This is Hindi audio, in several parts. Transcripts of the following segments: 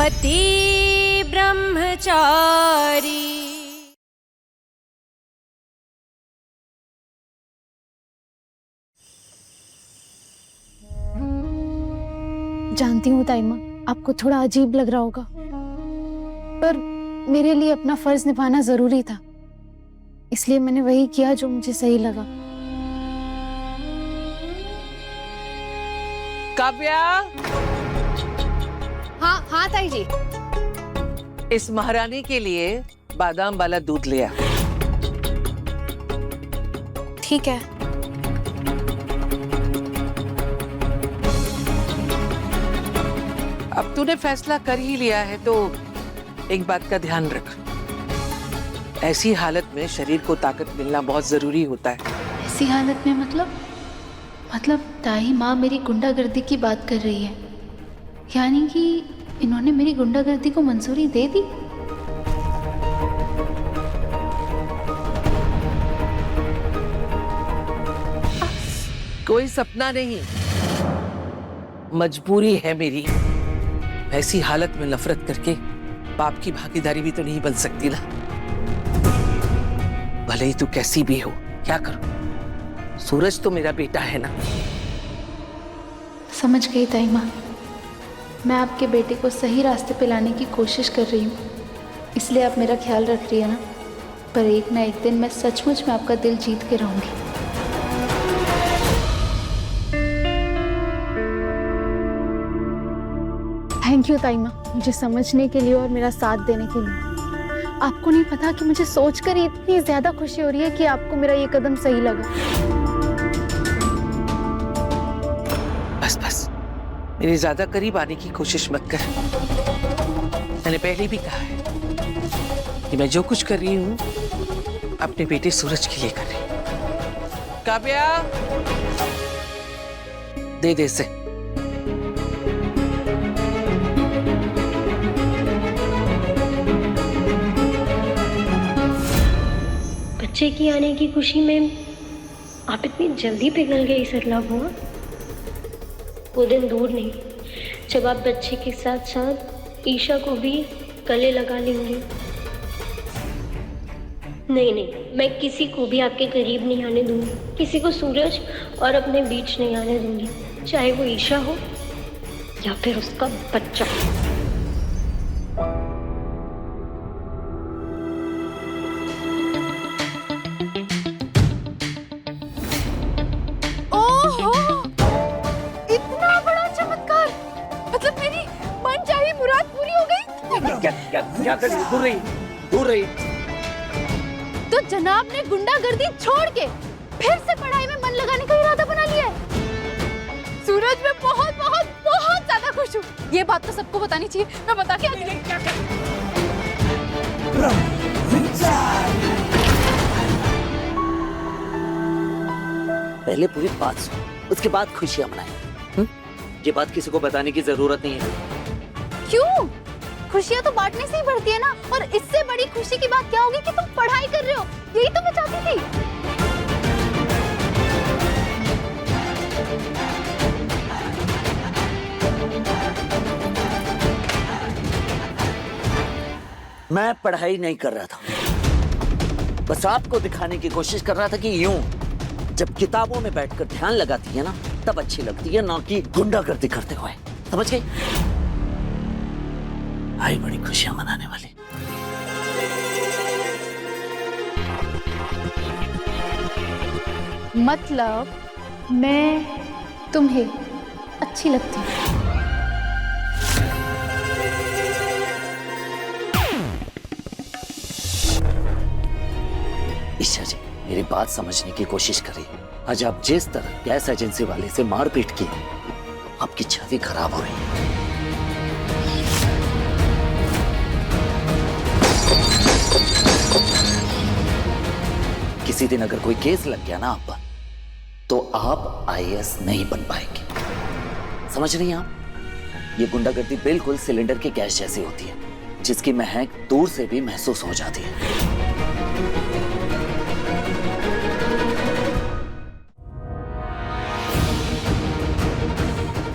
पति ब्रह्मचारी। जानती हूँ ताइमा, आपको थोड़ा अजीब लग रहा होगा, पर मेरे लिए अपना फर्ज निभाना जरूरी था, इसलिए मैंने वही किया जो मुझे सही लगा। काव्या। हाँ हाँ ताई जी। इस महारानी के लिए बादाम वाला दूध ले आ। ठीक है। अब तूने फैसला कर ही लिया है तो एक बात का ध्यान रख, ऐसी हालत में शरीर को ताकत मिलना बहुत जरूरी होता है। ऐसी हालत में मतलब ताई माँ मेरी गुंडागर्दी की बात कर रही है, यानी कि इन्होंने मेरी गुंडागर्दी को मंजूरी दे दी। कोई सपना नहीं, मजबूरी है मेरी। ऐसी हालत में नफरत करके बाप की भागीदारी भी तो नहीं बन सकती ना। भले ही तू कैसी भी हो, क्या करूं, सूरज तो मेरा बेटा है ना। समझ गई ताई माँ, मैं आपके बेटे को सही रास्ते पे लाने की कोशिश कर रही हूँ, इसलिए आप मेरा ख्याल रख रही है ना। पर एक ना एक दिन मैं सचमुच में आपका दिल जीत के रहूंगी। थैंक यू ताइमा, मुझे समझने के लिए और मेरा साथ देने के लिए। आपको नहीं पता कि मुझे सोचकर ही इतनी ज्यादा खुशी हो रही है कि आपको मेरा ये कदम सही लगा। बस बस, मेरे ज्यादा करीब आने की कोशिश मत कर। मैंने पहले भी कहा है कि मैं जो कुछ कर रही हूँ अपने बेटे सूरज के लिए कर रही हूँ। काव्या, दे दे से। बच्चे की आने की खुशी में आप इतनी जल्दी पिघल गए सरला बुआ। वो दिन दूर नहीं जब आप बच्चे के साथ साथ ईशा को भी गले लगा लेंगे। नहीं नहीं, मैं किसी को भी आपके करीब नहीं आने दूंगी, किसी को सूरज और अपने बीच नहीं आने दूंगी, चाहे वो ईशा हो या फिर उसका बच्चा। ओहो, इतना बड़ा चमत्कार! मतलब मेरी मनचाही मुराद पूरी हो गई। क्या कर रही? दूर रही, दूर रही। तो जनाब ने गुंडागर्दी छोड़ के फिर से पढ़ाई में मन लगाने का इरादा बना लिया है। सूरज, मैं बहुत बहुत बहुत ज्यादा खुश हूँ। ये बात तो सबको बतानी चाहिए। मैं बता के आती हूँ। पहले पूरी बात सुन, उसके बाद खुशियां मनाएं। ये बात किसी को बताने की जरूरत नहीं है। क्यों? खुशियां तो बांटने से ही बढ़ती है ना। और इससे बड़ी खुशी की बात क्या होगी कि तुम पढ़ाई कर रहे हो। यही तो मैं चाहती थी। मैं पढ़ाई नहीं कर रहा था, बस आपको दिखाने की कोशिश कर रहा था कि यूं जब किताबों में बैठकर ध्यान लगाती है ना तब अच्छी लगती है, ना कि गुंडागर्दी करते हुए। समझ गई? आई बड़ी खुशियां मनाने वाली। मतलब मैं तुम्हें अच्छी लगती हूँ। ईशा जी, मेरी बात समझने की कोशिश करिए। आज आप जिस तरह गैस एजेंसी वाले से मारपीट की, आपकी छवि खराब हो रही है। किसी दिन अगर कोई केस लग गया ना आप पर, तो आप आईएएस नहीं बन पाएंगे। समझ रही हैं आप? ये गुंडागर्दी बिल्कुल सिलेंडर के गैस जैसी होती है, जिसकी महक दूर से भी महसूस हो जाती है।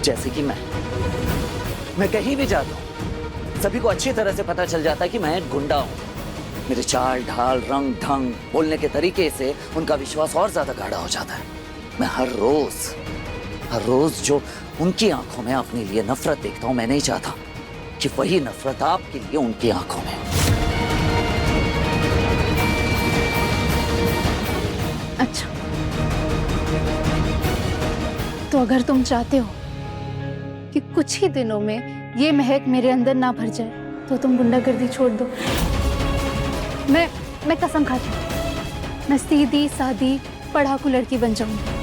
जैसे कि मैं कहीं भी जाता हूं सभी को अच्छी तरह से पता चल जाता है कि मैं एक गुंडा हूं। मेरे चाल ढाल, रंग ढंग, बोलने के तरीके से उनका विश्वास और ज्यादा गाढ़ा हो जाता है। मैं हर रोज जो उनकी आंखों में अपने लिए नफरत देखता हूं, मैं नहीं चाहता कि वही नफरत आपके लिए उनकी आंखों में। अच्छा, तो अगर तुम चाहते हो कि कुछ ही दिनों में ये महक मेरे अंदर ना भर जाए, तो तुम गुंडागर्दी छोड़ दो। मैं कसम खाती हूँ, मैं सीधी सादी पढ़ाकू लड़की बन जाऊंगी।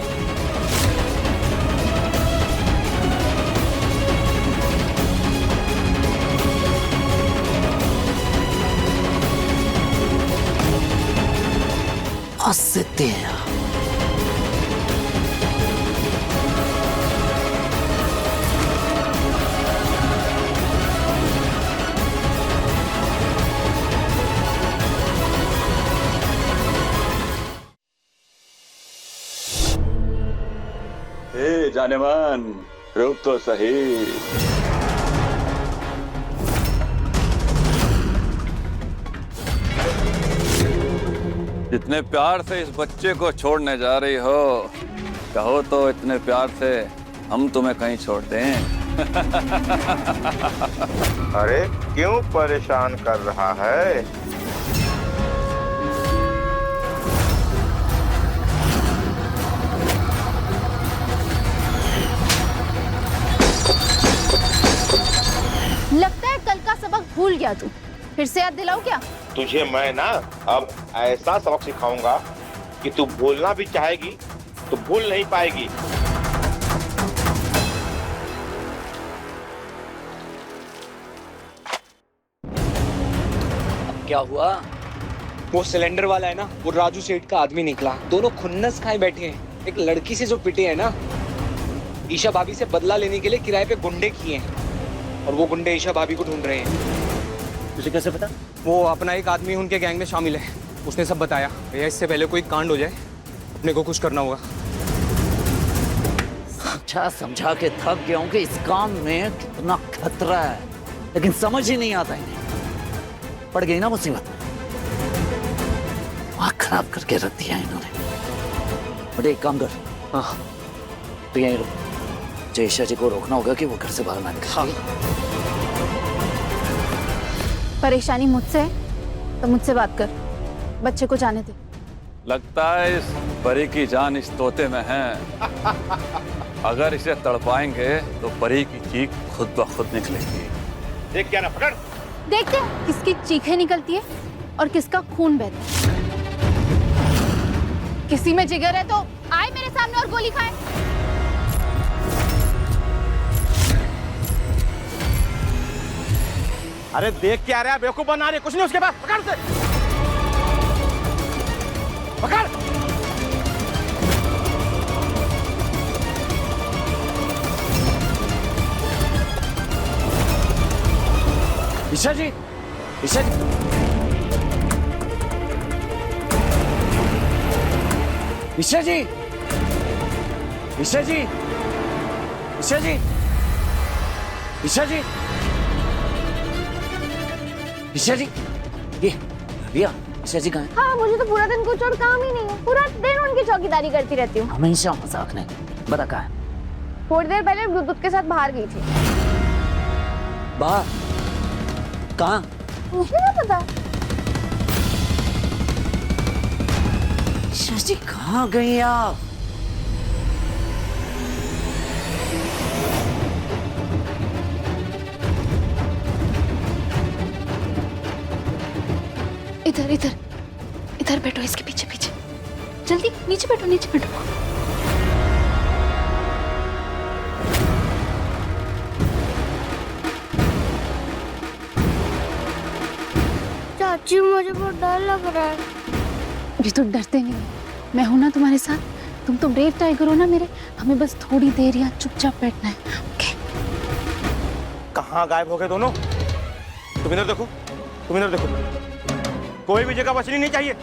हंसते हैं आप। जानेमान, रुक तो सही। इतने प्यार से इस बच्चे को छोड़ने जा रही हो, कहो तो इतने प्यार से हम तुम्हें कहीं छोड़ दें। अरे क्यों परेशान कर रहा है? लगता है कल का सबक भूल गया तू। फिर से याद दिलाऊं क्या? तुझे मैं ना अब ऐसा सबक सिखाऊंगा कि तू भूलना भी चाहेगी तो भूल नहीं पाएगी। अब क्या हुआ? वो सिलेंडर वाला है ना, वो राजू सेठ का आदमी निकला। दोनों खुन्नस खाए बैठे हैं। एक लड़की से जो पिटे हैं ना, ईशा भाभी से बदला लेने के लिए किराए पे गुंडे किए हैं, और वो गुंडे ईशा भाभी को ढूंढ रहे हैं। तुझे कैसे पता? वो अपना एक आदमी उनके गैंग में शामिल है, उसने सब बताया। भैया इससे पहले कोई कांड हो जाए, अपने को कुछ करना होगा। समझा समझा के थक गया हूं कि इस काम में कितना खतरा है, लेकिन समझ ही नहीं आता इन्हें। पड़ गई ना मुसीबत, आँख खराब करके रख दिया इन्होंने। बट एक काम कर, हाँ तो यहीं रुक। जयेशा जी को रोकना होगा कि वो घर से बाहर ना निकले। हाँ। परेशानी मुझसे है तो मुझसे बात कर, बच्चे को जाने दे। लगता है इस परी की जान इस तोते में है। अगर इसे तड़पाएंगे तो परी की चीख खुद ब खुद निकलेगी। देख क्या ना, पकड़। देखते हैं किसकी चीखें निकलती है और किसका खून बहता है। किसी में जिगर है तो आए मेरे सामने और गोली खाए। अरे देख क्या रहा है, बेवकूफ बना रहे, कुछ नहीं उसके पास। पकड़ से, पकड़। ईशा जी, ईशा जी, ईशा जी, ईशा जी, ईशा जी, ईशा जी, ईशा जी, ये भैया, ईशा जी कहाँ है? हाँ, मुझे तो पूरा दिन कुछ और काम ही नहीं है। पूरा दिन उनकी चौकीदारी करती रहती हूँ। हमेशा मजाक नहीं, बता कहाँ है? थोड़ी देर पहले ब्लूटूथ के साथ बाहर गई थी। बाहर? कहाँ? मुझे नहीं पता। ईशा जी कहाँ गई आप? इधर इधर इधर बैठो, इसके पीछे पीछे। जल्दी नीचे बैठो, नीचे बैठो। चाची मुझे बहुत डर लग रहा है। अभी तो डरते नहीं, मैं हूं ना तुम्हारे साथ। तुम तो ब्रेव टाइगर हो ना मेरे। हमें बस थोड़ी देर यहाँ चुपचाप बैठना है, ओके? कहाँ गायब हो गए दोनों? तुम इधर देखो, तुम इधर देखो। कोई भी जगह बचनी नहीं चाहिए।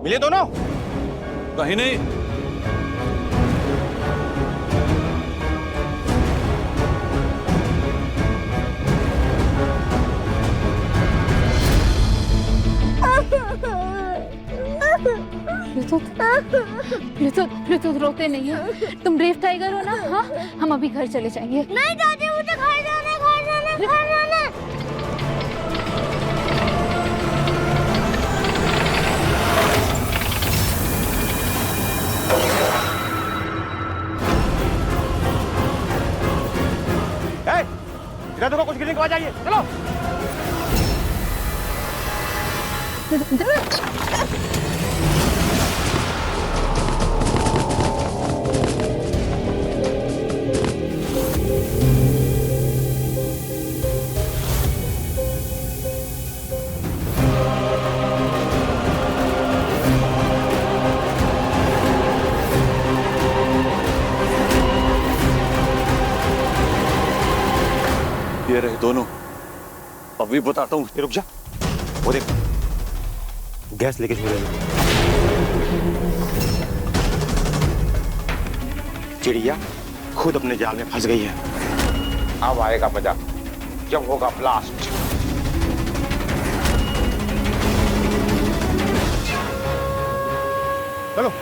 मिले दोनों? कहीं नहीं। ब्लूटूथ रोते नहीं है। तुम ब्रेव टाइगर हो ना? हाँ, हम अभी घर चले जाएंगे। नहीं दादी, मुझे घर जाना, घर जाना, घर जाना। इधर देखो, कुछ गिरने की आवाज आई है। चलो। ये रहे दोनों। अभी बताता हूँ। रुक जा, वो देख, गैस लेके छोड़ रहे। चिड़िया खुद अपने जाल में फंस गई है। अब आएगा मजा जब होगा ब्लास्ट। चलो।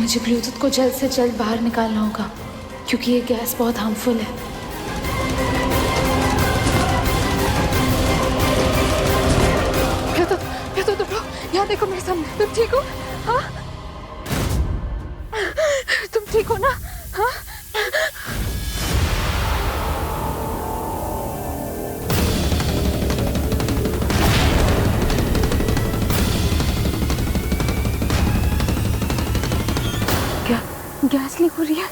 मुझे ब्लूटूथ को जल्द से जल्द बाहर निकालना होगा क्योंकि ये गैस बहुत हार्मफुल है। ब्लूटूथ उठो, यहाँ देखो मेरे सामने। तुम ठीक हो? हाँ, तुम ठीक हो ना? हाँ, गैस लीक हो रही है।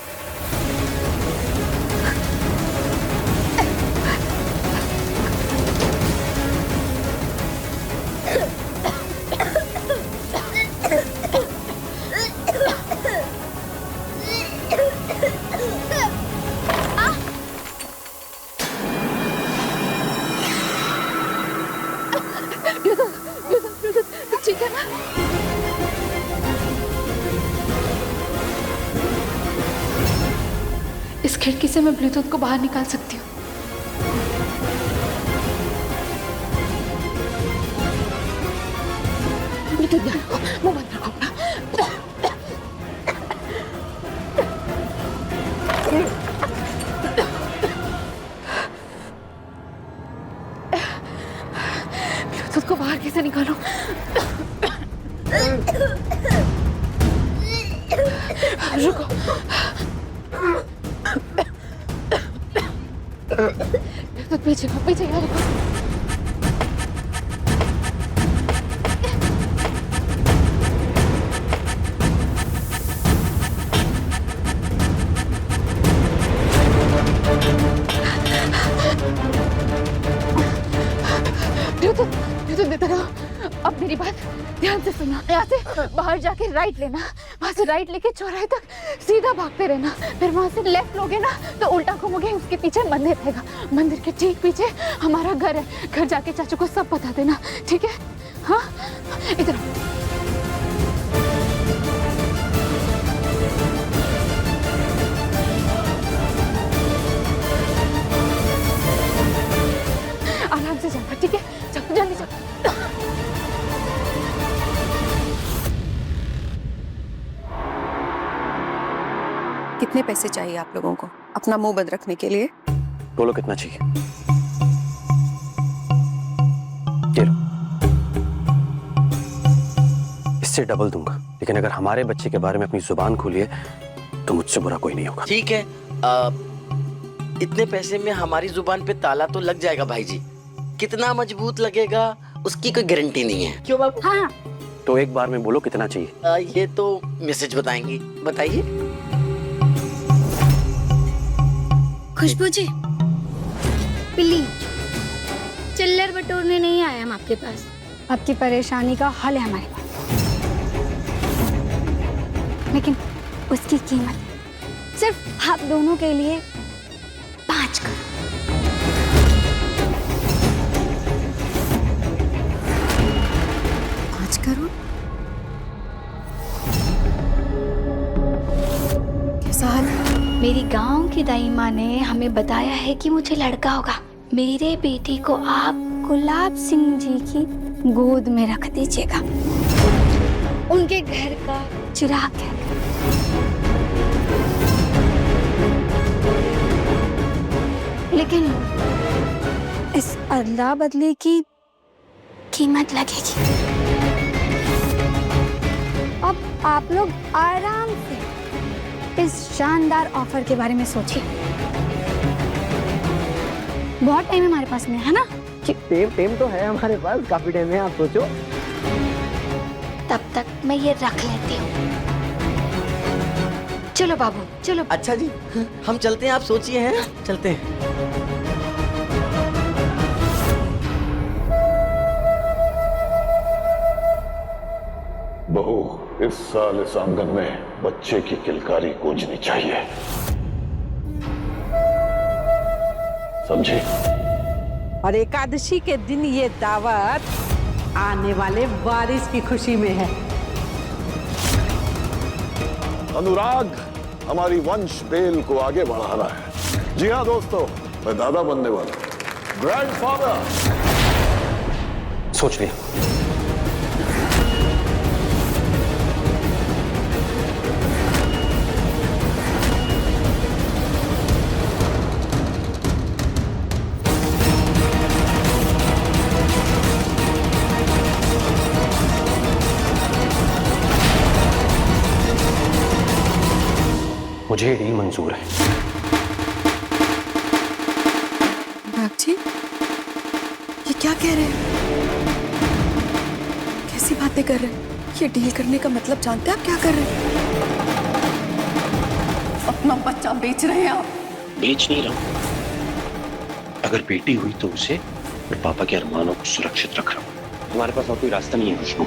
ठीक है ना? इस खिड़की से मैं ब्लूटूथ को बाहर निकाल सकती हूँ। ब्लूटूथ रखो, मुंह बंद रखो अपना। ब्लूटूथ को बाहर कैसे निकालूं? रुको। तो पीछे को, पीछे यार रुको। ब्लूटूथ देते रहो। अब मेरी बात ध्यान से सुनना। यहाँ से बाहर जाके राइट लेना, वहाँ से राइट लेके चौराहे तक सीधा भागते रहना। फिर वहाँ से लेफ्ट लोगे ना तो उल्टा घूमोगे, उसके पीछे मंदिर रहेगा। मंदिर के ठीक पीछे हमारा घर है। घर जाके चाचू को सब बता देना, ठीक है? हाँ, इधर आराम से जाना, ठीक है? चलो जल्दी चलो। कितने पैसे चाहिए आप लोगों को अपना मुंह बंद रखने के लिए? बोलो कितना चाहिए? ये लो, इससे डबल दूंगा, लेकिन अगर हमारे बच्चे के बारे में अपनी जुबान खोली है तो मुझसे बुरा कोई नहीं होगा। ठीक है, इतने पैसे में हमारी जुबान पे ताला तो लग जाएगा भाई जी। कितना मजबूत लगेगा उसकी कोई गारंटी नहीं है, क्यों बाबू? हाँ, तो एक बार में बोलो कितना चाहिए? ये तो मैसेज बताएंगी, बताइए। खुशबू जी, प्लीज चिल्लर बटोरने नहीं आए हम आपके पास। आपकी परेशानी का हल है हमारे पास, लेकिन उसकी कीमत सिर्फ आप दोनों के लिए आज करो। आज करो? कैसा हाल है? मेरी गांव की दाई माँ ने हमें बताया है कि मुझे लड़का होगा। मेरे बेटे को आप गुलाब सिंह जी की गोद में रख दीजिएगा। उनके घर का चिराग है। लेकिन इस अदला बदली की कीमत लगेगी। अब आप लोग आराम से इस शानदार ऑफर के बारे में सोचिए। बहुत टाइम है हमारे पास में, है ना? टेम तो है हमारे पास, काफी टाइम है, आप सोचो। तब तक मैं ये रख लेती हूँ। चलो बाबू, चलो। अच्छा जी, हम चलते हैं, आप सोचिए। हैं, चलते हैं। बहू, इस साल इस आंगन में बच्चे की किलकारी गूंजनी चाहिए, समझे? और एकादशी के दिन ये दावत आने वाले बारिश की खुशी में है। अनुराग, हमारी वंश बेल को आगे बढ़ाना है। जी हाँ दोस्तों, मैं दादा बनने वाला हूं, ग्रैंडफादर। सोच लिया। मुझे डील मंजूर है। बाप जी, ये क्या कह रहे हैं? कैसी बातें कर रहे हैं? ये डील करने का मतलब जानते हैं आप क्या कर रहे हैं? अपना बच्चा बेच रहे हैं आप। बेच नहीं रहा हूं। अगर बेटी हुई तो उसे और पापा के अरमानों को सुरक्षित रख रहा हूं। हमारे पास और कोई रास्ता नहीं है खुशबू।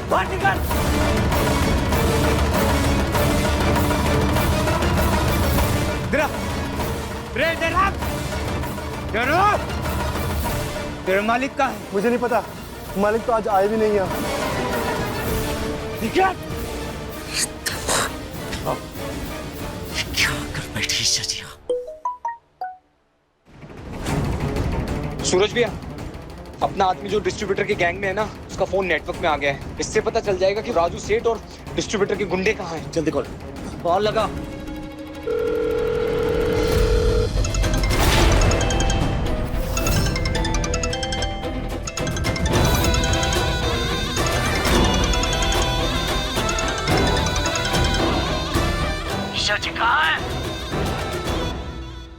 बाहर निकल। तेरे मालिक का है? मुझे नहीं पता, मालिक तो आज आए भी नहीं है। क्या कर बैठी सजिया? सूरज भैया, अपना आदमी जो डिस्ट्रीब्यूटर के गैंग में है ना, उसका फोन नेटवर्क में आ गया है। इससे पता चल जाएगा कि राजू सेठ और डिस्ट्रीब्यूटर के गुंडे कहाँ हैं। जल्दी कॉल। कॉल लगा। ईशा जी कहाँ है?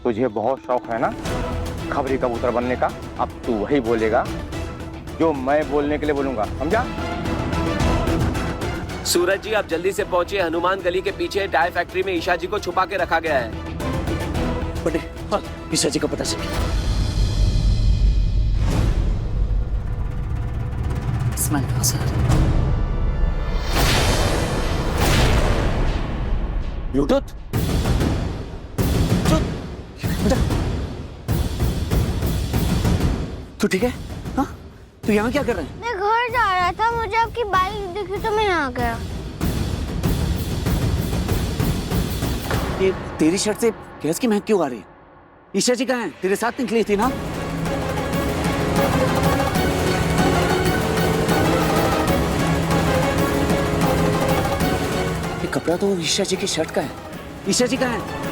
तुझे बहुत शौक है ना खबरी कबूतर बनने का। अब तू वही बोलेगा जो मैं बोलने के लिए बोलूंगा, समझा? सूरज जी, आप जल्दी से पहुंचिए। हनुमान गली के पीछे टायर फैक्ट्री में ईशा जी को छुपा के रखा गया है। बड़े, हाँ, ईशा जी का पता चल गया। ब्लूटूथ? तू ठीक है? हाँ? तू यहाँ क्या कर रहा है? मैं घर जा रहा था, मुझे आपकी बाइक दिखी तो मैं यहाँ गया। ये तेरी शर्ट से गैस की महक क्यों आ रही है? ईशा जी कहाँ हैं? तेरे साथ निकली थी ना? ये कपड़ा तो ईशा जी की शर्ट का है। ईशा जी कहाँ हैं?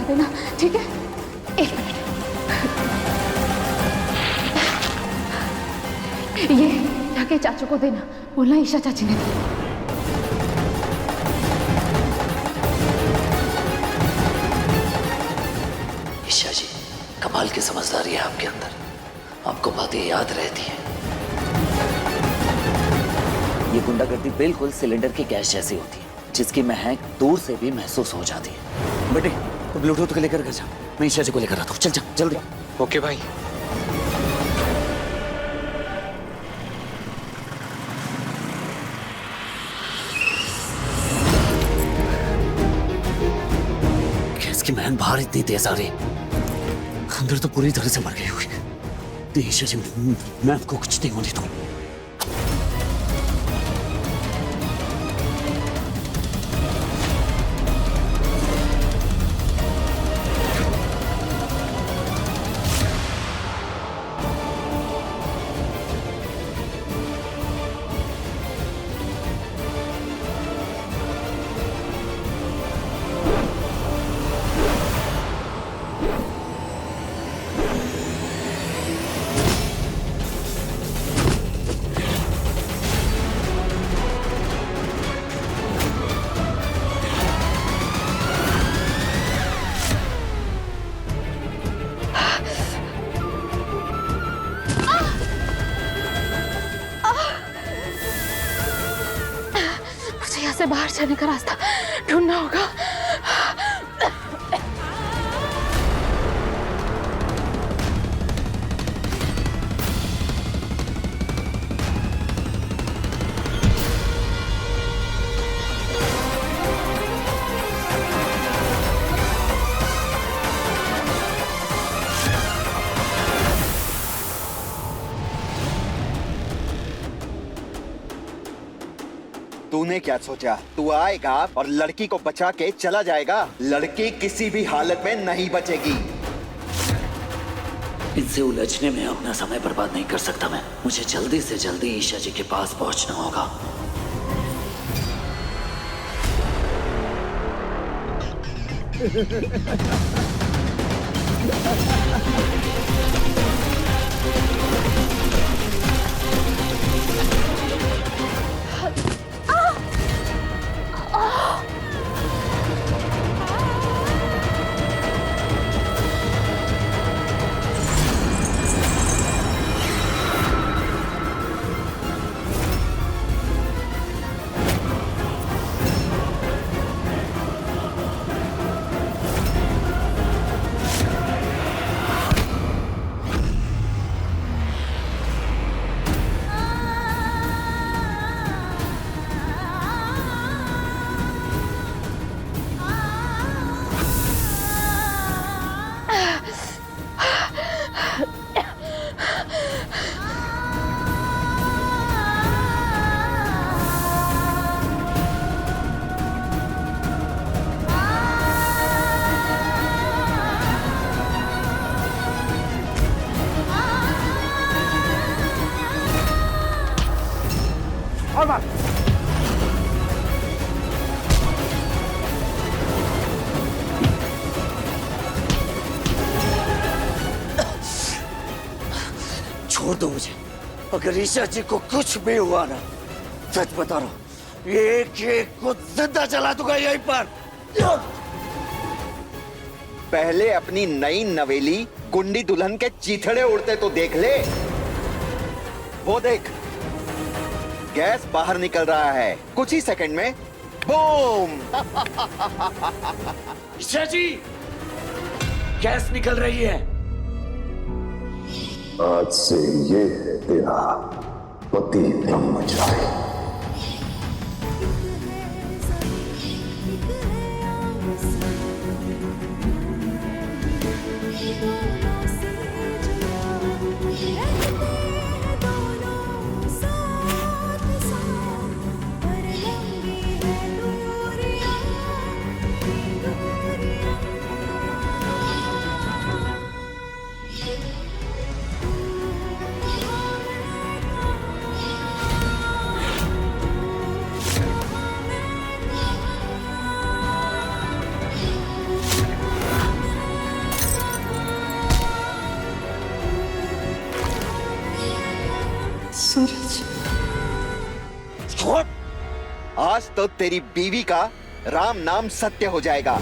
देना, ठीक है? एक मिनट, ये जाके चाचू को देना, बोलना ईशा चाची ने दी। ईशा जी, कमाल की समझदारी है आपके अंदर, आपको बातें याद रहती हैं। ये गुंडागर्दी बिल्कुल सिलेंडर की गैस जैसी होती है, जिसकी महक दूर से भी महसूस हो जाती है। बेटे, तो ब्लूटूथ को लेकर जा, मैं ईशा जी को लेकर आता हूँ। चल चल जल्दी। ओके भाई। गैस की महक बाहर इतनी तेज आ रही, अंदर तो पूरी तरह से मर गई हुई। ईशा जी, मैं आपको कुछ नहीं होने दूंगा। से बाहर जाने का रास्ता ढूंढना होगा। तूने क्या सोचा? तू आएगा और लड़की को बचा के चला जाएगा? लड़की किसी भी हालत में नहीं बचेगी। इनसे उलझने में अपना समय बर्बाद नहीं कर सकता मैं। मुझे जल्दी से जल्दी ईशा जी के पास पहुंचना होगा। और मार। छोड़ दो मुझे। अगर ईशा जी को कुछ भी हुआ ना, सच बता रहा हूं, एक एक को जिंदा जला दूंगा यहीं पर। पहले अपनी नई नवेली गुंडी दुल्हन के चीथड़े उड़ते तो देख ले। वो देख, गैस बाहर निकल रहा है कुछ ही सेकंड में। बूम! ईशा जी, गैस निकल रही है। आज से ये है तेरा पति ब्रह्मचारी। तो तेरी बीवी का राम नाम सत्य हो जाएगा।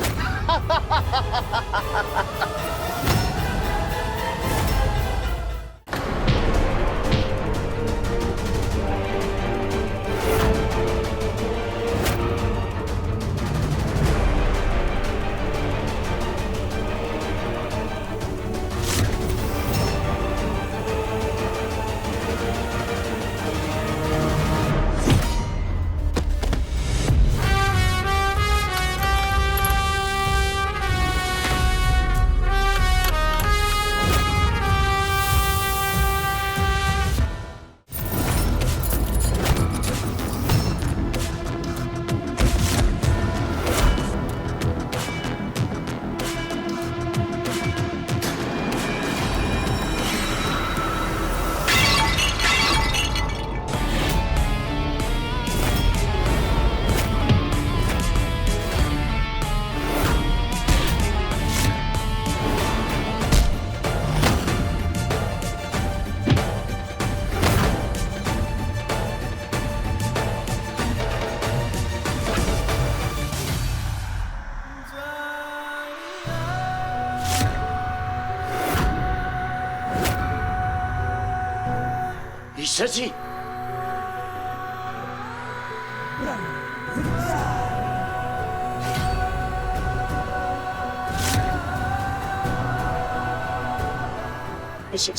ईशा जी,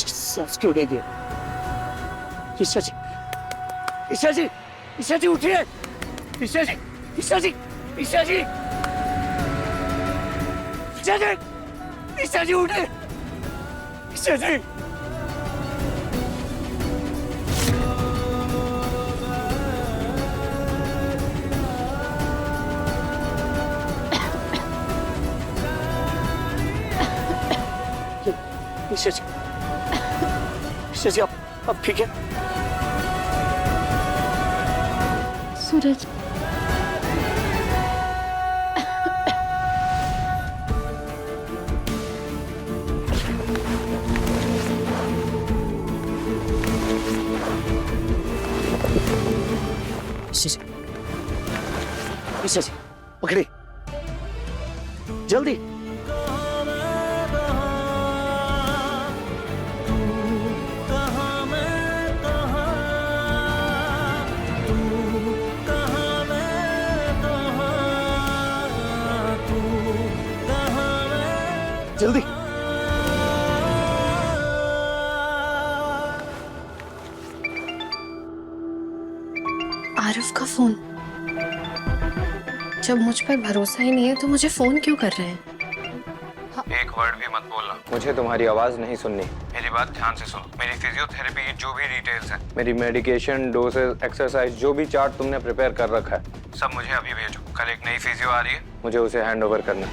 सांस क्यों नहीं दिया? ईशा जी, ईशा जी, ईशा जी उठिए! ईशा जी, ईशा जी, ईशा जी, ईशा जी, ईशा जी उठिए! ईशा जी, ईशा जी, ईशा जी, आप ठीक है? सूरज, ईशा जी, पकड़े जल्दी। जल्दी। आरिफ का फोन। जब मुझ पर भरोसा ही नहीं है तो मुझे फोन क्यों कर रहे हैं? एक वर्ड भी मत बोलना। मुझे तुम्हारी आवाज नहीं सुननी। मेरी बात ध्यान से सुनो। मेरी फिजियोथेरेपी की जो भी डिटेल्स हैं, मेरी मेडिकेशन, डोसेज, एक्सरसाइज, जो भी चार्ट तुमने प्रिपेयर कर रखा है, सब मुझे अभी भेजो। कल एक नई फिजियो आ रही है, मुझे उसे हैंड ओवर करना।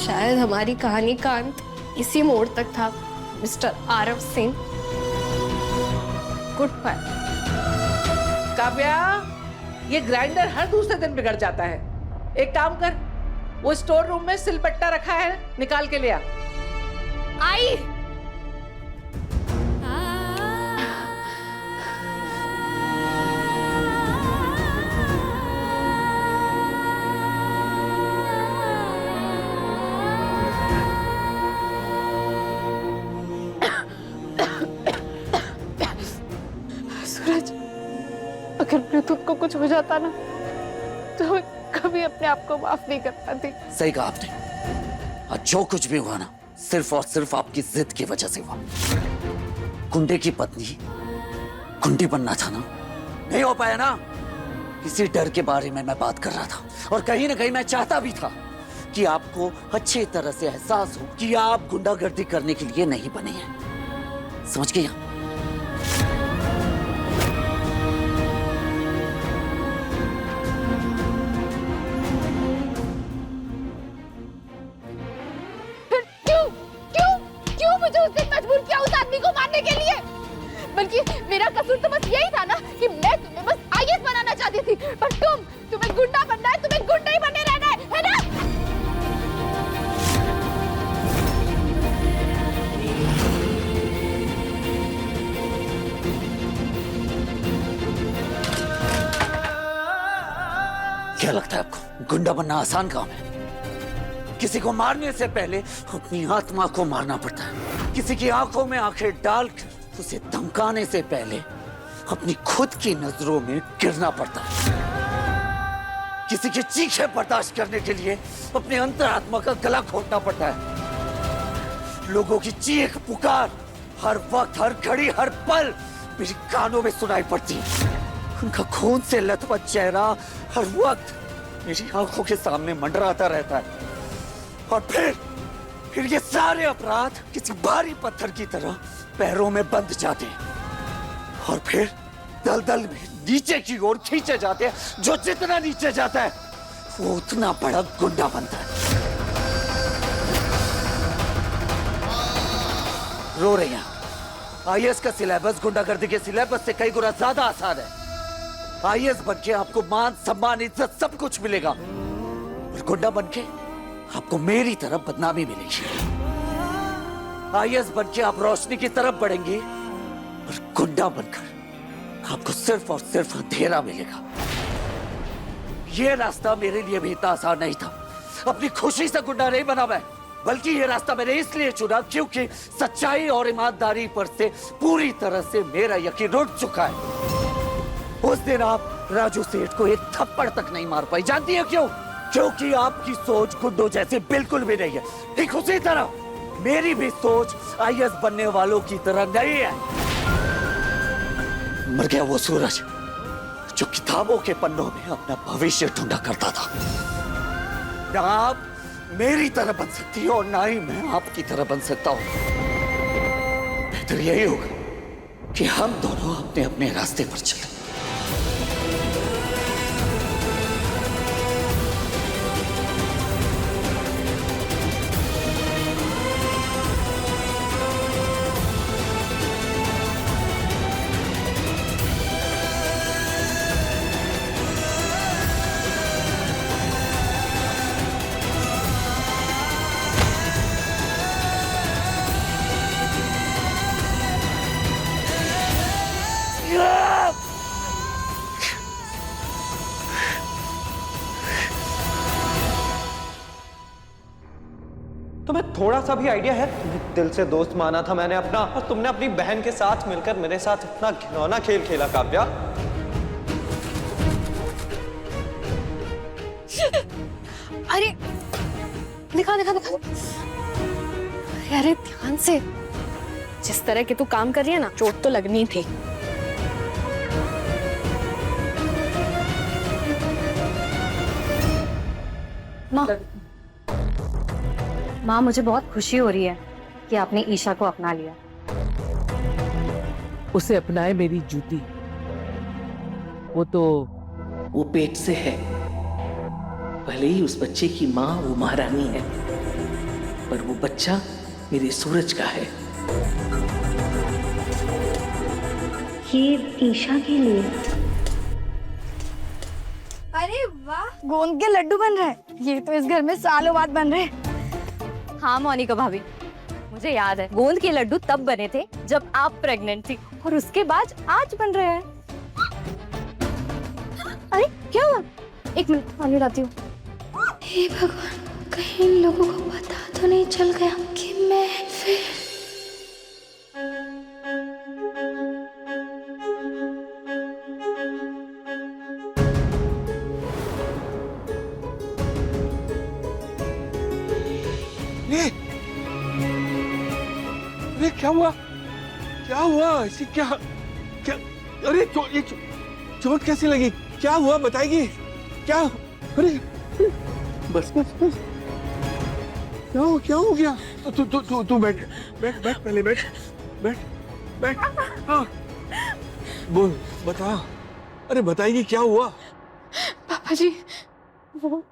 शायद हमारी कहानी का अंत इसी मोड़ तक था, mister Aarav Singh. Good bye. Kavya, ये ग्राइंडर हर दूसरे दिन बिगड़ जाता है। एक काम कर, वो स्टोर रूम में सिलबट्टा रखा है, निकाल के ले आ। आई। सूरज, अगर ब्लूटूथ को कुछ हो जाता ना तो मैं कभी अपने आप को माफ नहीं कर पाती। सही कहा आपने। और जो कुछ भी हुआ ना, सिर्फ और सिर्फ आपकी जिद की वजह से हुआ। गुंडे की पत्नी गुंडी बनना था ना, नहीं हो पाया ना। इसी डर के बारे में मैं बात कर रहा था, और कहीं ना कहीं मैं चाहता भी था कि आपको अच्छी तरह से एहसास हो कि आप गुंडागर्दी करने के लिए नहीं बने हैं। समझ गए? मुझे उस दिन मजबूर किया उस आदमी को मारने के लिए। बल्कि मेरा कसूर तो बस यही था ना कि मैं तुम्हें बस आईएएस बनाना चाहती थी, पर तुम्हें गुंडा बनना है, तुम्हें गुंडा ही बने रहना है ना? क्या लगता है आपको गुंडा बनना आसान काम है? किसी को मारने से पहले अपनी आत्मा को मारना पड़ता है। किसी की आंखों में आंखें डालकर उसे धमकाने से पहले अपनी खुद की नजरों में गिरना पड़ता है। किसी की चीखें बर्दाश्त करने के लिए अपने अंतरात्मा का गला घोटना पड़ता है। लोगों की चीख पुकार हर वक्त, हर घड़ी, हर पल मेरे कानों में सुनाई पड़ती है। उनका खून से लथपथ चेहरा हर वक्त मेरी आंखों के सामने मंडराता रहता है। और फिर ये सारे अपराध किसी भारी पत्थर की तरह पैरों में बंध जाते हैं और फिर दलदल में नीचे की ओर खींचे जाते हैं। जो जितना नीचे जाता है वो उतना बड़ा गुंडा बनता है। रो रही हैं। आईएएस का सिलेबस गुंडागर्दी के सिलेबस से कई गुना ज्यादा आसान है। आईएएस बनके आपको मान, सम्मान, इज्जत सब कुछ मिलेगा और गुंडा बनके आपको मेरी तरफ बदनामी मिलेगी। आईएएस बनके आप रोशनी की तरफ बढ़ेंगे और गुंडा बनकर आपको सिर्फ और सिर्फ अंधेरा मिलेगा। यह रास्ता मेरे लिए भी इतना आसान नहीं था। अपनी खुशी से गुंडा नहीं बना मैं, बल्कि ये रास्ता मैंने इसलिए चुना क्योंकि सच्चाई और ईमानदारी पर से पूरी तरह से मेरा यकीन उठ चुका है। उस दिन आप राजू सेठ को एक थप्पड़ तक नहीं मार पाई। जानती है क्यों? क्योंकि आपकी सोच गुंडों जैसे बिल्कुल भी नहीं है। ठीक उसी तरह मेरी भी सोच आईएएस बनने वालों की तरह नहीं है। मर गया वो सूरज जो किताबों के पन्नों में अपना भविष्य ढूंढा करता था। ना आप मेरी तरह बन सकती हो और ना ही मैं आपकी तरह बन सकता हूं। बेहतर यही होगा कि हम दोनों अपने अपने रास्ते पर चलें। तुम्हें थोड़ा सा भी आइडिया है? तुम्हें दिल से दोस्त माना था मैंने अपना, और तुमने अपनी बहन के साथ मिलकर मेरे साथ इतना घिनौना खेल खेला। काव्या, अरे दिखा दिखा दिखा। अरे ध्यान से। जिस तरह के तू काम कर रही है ना, चोट तो लगनी थी। माँ, मुझे बहुत खुशी हो रही है कि आपने ईशा को अपना लिया। उसे अपनाए मेरी जूती। वो पेट से है। भले ही उस बच्चे की माँ वो महारानी है, पर वो बच्चा मेरे सूरज का है। ये ईशा के लिए। अरे वाह, गोंद के लड्डू बन रहे हैं। ये तो इस घर में सालों बाद बन रहे हैं। हाँ मोनिका भाभी, मुझे याद है गोंद के लड्डू तब बने थे जब आप प्रेग्नेंट थी, और उसके बाद आज बन रहे हैं। अरे क्या हुआ? एक मिनट, पानी लाती हूँ। हे भगवान, कहीं इन लोगों को पता तो नहीं चल गया कि मैं फिर अरे क्या हुआ? क्या हुआ? ऐसी क्या क्या? अरे ये चोट कैसी लगी? क्या हुआ बताएगी? क्या? अरे बस बस बस। क्या हो गया? तू बैठ बैठ बैठ, पहले बैठ बैठ बैठ। हाँ बोल, बता। अरे बताएगी क्या हुआ? पापा जी, वो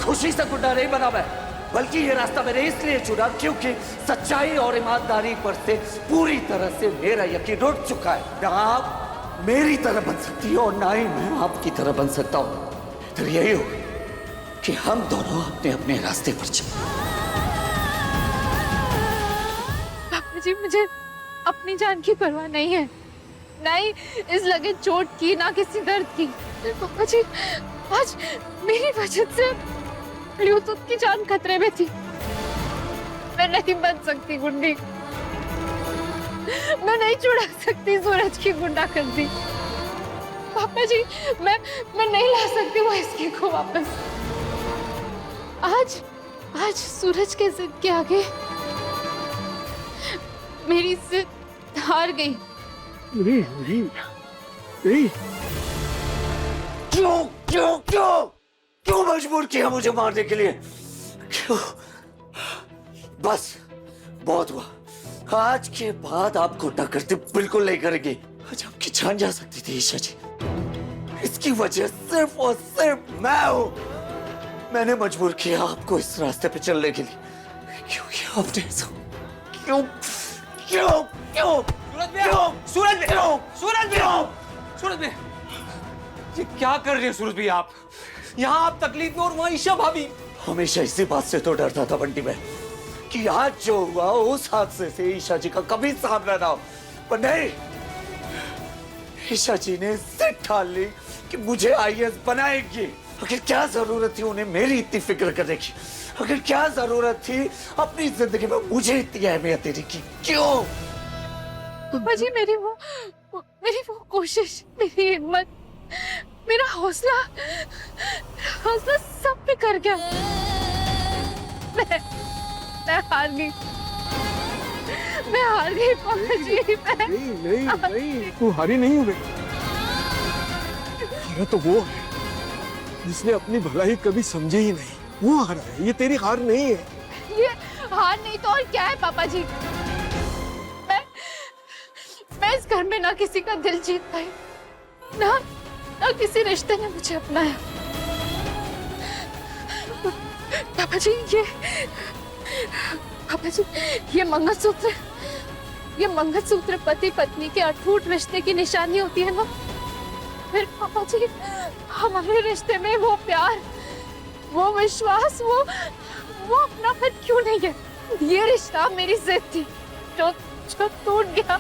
खुशी से गुंडा नहीं बना मैं, बल्कि ये रास्ता मैंने इसलिए चुना क्योंकि सच्चाई और ईमानदारी पर से पूरी तरह से मेरा यकीन उठ चुका है। ना आप मेरी तरह बन सकती हो और ना ही मैं आपकी तरह बन सकता हूं। तो यही हो कि हम दोनों अपने अपने रास्ते पर चले। पापा जी, मुझे अपनी जान की परवाह नहीं है, नहीं इस लगे चोट की, ना किसी दर्द की। पापा जी, आज मेरी वजह से यूसुफ की जान खतरे में थी। मैं नहीं बन सकती गुंडी, मैं नहीं छुड़ा सकती सूरज की गुंडागर्दी। पापा जी, मैं नहीं ला सकती वो इसके को वापस। आज सूरज के जिद के आगे मेरी जिद हार गई। क्यों मजबूर किया मुझे मारने के लिए? क्यों? बस बहुत हुआ। आज के बाद आप गुंडागर्दी बिल्कुल नहीं करेंगे। आज आपकी जान जा सकती थी ईशा जी, इसकी वजह सिर्फ और सिर्फ मैं हूं। मैंने मजबूर किया आपको इस रास्ते पे चलने के लिए। क्यों किया आपने ऐसा? क्यों क्यों क्यों? सूरज भैया, ये क्या कर रहे हैं सूरज भैया आप? यहाँ आप तकलीफ में और वहाँ ईशा भाभी। हमेशा इसी बात से तो डरता था बंटी में कि आज जो हुआ उस हादसे से ईशा जी का कभी सामना ना हो, पर नहीं, ईशा जी ने जिद ठान ली कि मुझे आईएएस बनाएंगी। आखिर क्या जरूरत थी उन्हें मेरी इतनी फिक्र करने की? आखिर क्या जरूरत थी अपनी जिंदगी में मुझे इतनी अहमियत देने की? क्यों? पापा जी, मेरी वो कोशिश, मेरी हिम्मत, मेरा हौसला सब पे कर गया। मैं हार गई, पापा जी। नहीं, तू हारी नहीं हुई। हारा तो वो है जिसने अपनी भलाई कभी समझी ही नहीं, वो हारा है। ये तेरी हार नहीं है। ये हार नहीं तो और क्या है पापा जी? मैं इस घर में ना किसी का दिल जीत पाई, ना किसी रिश्ते ने मुझे अपनाया। पापा जी, ये मंगलसूत्र पति पत्नी के अटूट रिश्ते की निशानी होती है ना। फिर पापा जी, हमारे रिश्ते में वो प्यार, वो विश्वास, वो अपनापन क्यों नहीं है? ये रिश्ता मेरी जिद थी जो टूट गया,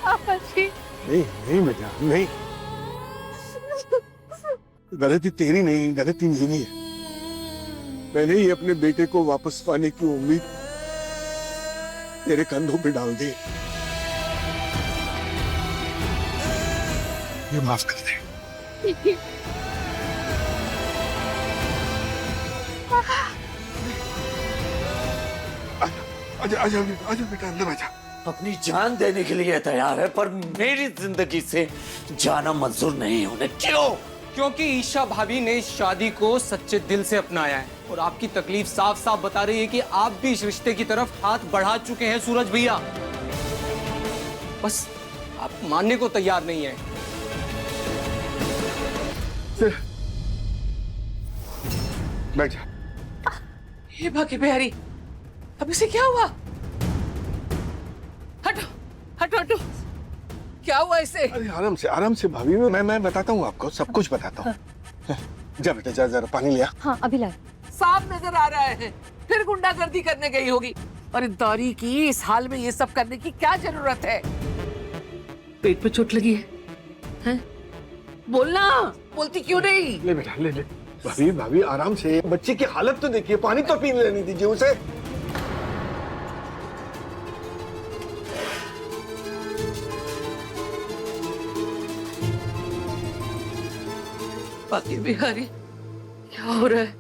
पापा जी। नहीं बेटा, नहीं। गलती तेरी नहीं, गलती मेरी है। मैंने ही अपने बेटे को वापस पाने की उम्मीद तेरे कंधों पे डाल दी। ये माफ कर दे। आजा बेटा, अंदर आजा। अपनी जान देने के लिए तैयार है, पर मेरी जिंदगी से जाना मंजूर नहीं होने। क्यों? क्योंकि ईशा भाभी ने इस शादी को सच्चे दिल से अपनाया है और आपकी तकलीफ साफ साफ बता रही है कि आप भी इस रिश्ते की तरफ हाथ बढ़ा चुके हैं सूरज भैया। बस आप मानने को तैयार नहीं है। बैठ जा। ये बाकी बिहारी, अब इसे क्या हुआ? हटो, क्या हुआ इसे? अरे आराम से भाभी, मैं बताता हूँ आपको, सब कुछ बताता हूँ। जा बेटा, जा जरा पानी लिया। हाँ, अभी लाए। साफ नजर आ रहा है, फिर गुंडागर्दी करने गई होगी। और दौरी की इस हाल में ये सब करने की क्या जरूरत है? पेट पे चोट लगी है? बोलना, बोलती क्यों नहीं? ले बेटा, ले। भाभी आराम से, बच्चे की हालत तो देखिए, पानी तो पीने लेने दीजिए उसे। बाकी बिहारी, क्या हो रहा है?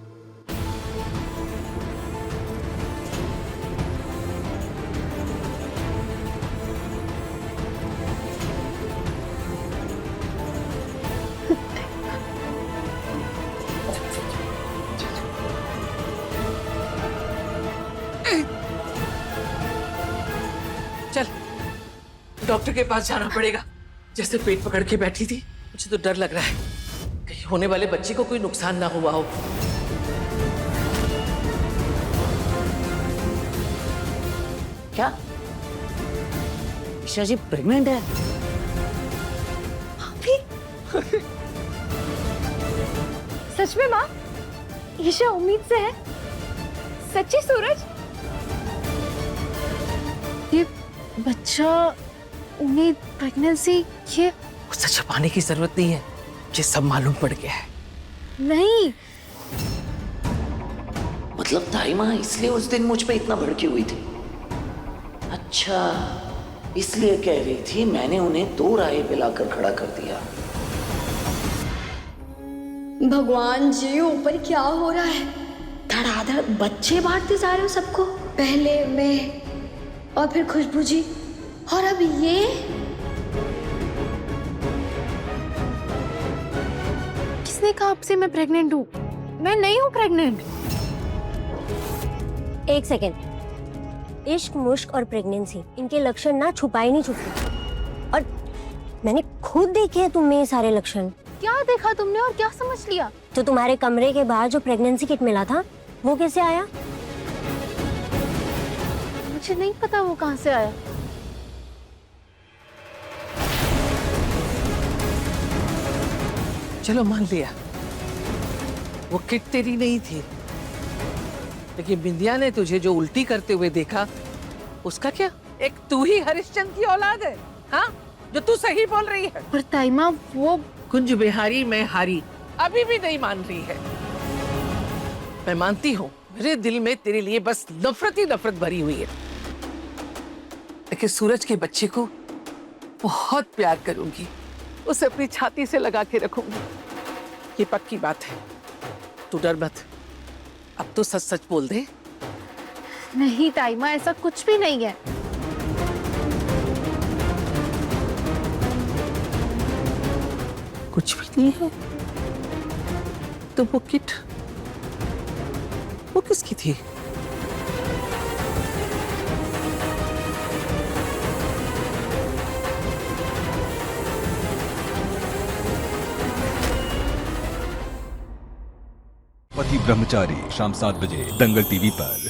चल, डॉक्टर के पास जाना पड़ेगा। जैसे पेट पकड़ के बैठी थी, मुझे तो डर लग रहा है कहीं होने वाले बच्चे को कोई नुकसान ना हुआ हो। क्या ईशा जी प्रेग्नेंट है? सच में माँ? ईशा उम्मीद से है? सच्ची सूरज? ये बच्चा उम्मीद प्रेगनेंसी, ये उससे छुपाने की जरूरत नहीं है, ये सब मालूम पड़ गया है। नहीं। मतलब ताई माँ इसलिए उस दिन मुझ पे इतना भड़की हुई थी? अच्छा, इसलिए कह रही थी मैंने उन्हें 2 राय पिलाकर खड़ा कर दिया। भगवान जी, ऊपर क्या हो रहा है? धड़ाधड़ बच्चे बांटते जा रहे हो सबको। पहले मैं और फिर खुशबू जी और अब ये। किसने कहा आपसे मैं प्रेग्नेंट हूँ? मैं नहीं हूँ प्रेग्नेंट। एक सेकेंड। इश्क, मुश्क और प्रेगनेंसी, इनके लक्षण ना छुपाए नहीं छुपते। और मैंने खुद देखे हैं तुम में ये सारे लक्षण। क्या देखा तुमने और क्या समझ लिया? तो तुम्हारे कमरे के बाहर जो प्रेगनेंसी किट मिला था वो कैसे आया? मुझे नहीं पता वो कहाँ से आया। चलो मान लिया वो किट तेरी नहीं थी, लेकिन बिंदिया ने तुझे जो उल्टी करते हुए देखा उसका क्या? एक तू ही हरिश्चंद्र की औलाद है, हाँ? जो तू सही बोल रही है। पर ताईमा वो कुंज बिहारी मैं हारी अभी भी नहीं मान रही है। मैं मानती हूँ मेरे दिल में तेरे लिए बस नफरत ही नफरत भरी हुई है, लेकिन सूरज के बच्चे को बहुत प्यार करूंगी, उसे अपनी छाती से लगा के रखूंगी, ये पक्की बात है। तू डर मत, अब तो सच सच बोल दे। नहीं ताईमा, ऐसा कुछ भी नहीं है। कुछ भी नहीं है? तो वो किट वो किसकी थी? पति ब्रह्मचारी, शाम 7 बजे दंगल टीवी पर।